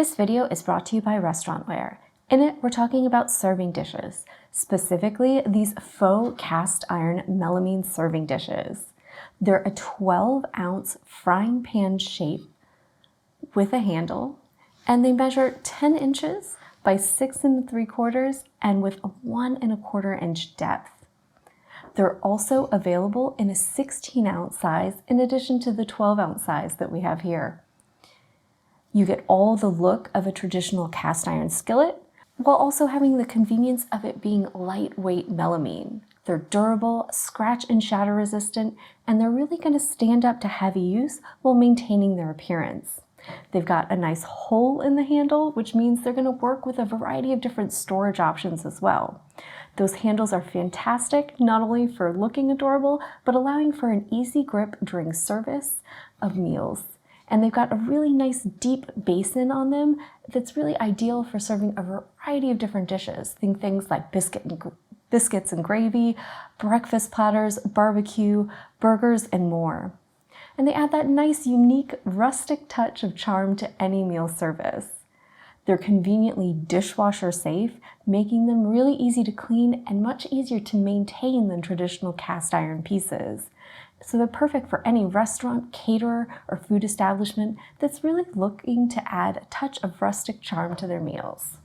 This video is brought to you by Restaurantware. In it, we're talking about serving dishes, specifically these faux cast iron melamine serving dishes. They're a 12-ounce frying pan shape with a handle, and they measure 10 inches by 6 3/4 and with a 1 1/4 inch depth. They're also available in a 16-ounce size in addition to the 12-ounce size that we have here. You get all the look of a traditional cast iron skillet while also having the convenience of it being lightweight melamine. They're durable, scratch and shatter resistant, and they're really going to stand up to heavy use while maintaining their appearance. They've got a nice hole in the handle, which means they're going to work with a variety of different storage options as well. Those handles are fantastic, not only for looking adorable, but allowing for an easy grip during service of meals. And they've got a really nice deep basin on them that's really ideal for serving a variety of different dishes. Think things like biscuits and gravy, breakfast platters, barbecue, burgers, and more. And they add that nice, unique, rustic touch of charm to any meal service. They're conveniently dishwasher safe, making them really easy to clean and much easier to maintain than traditional cast iron pieces. So they're perfect for any restaurant, caterer, or food establishment that's really looking to add a touch of rustic charm to their meals.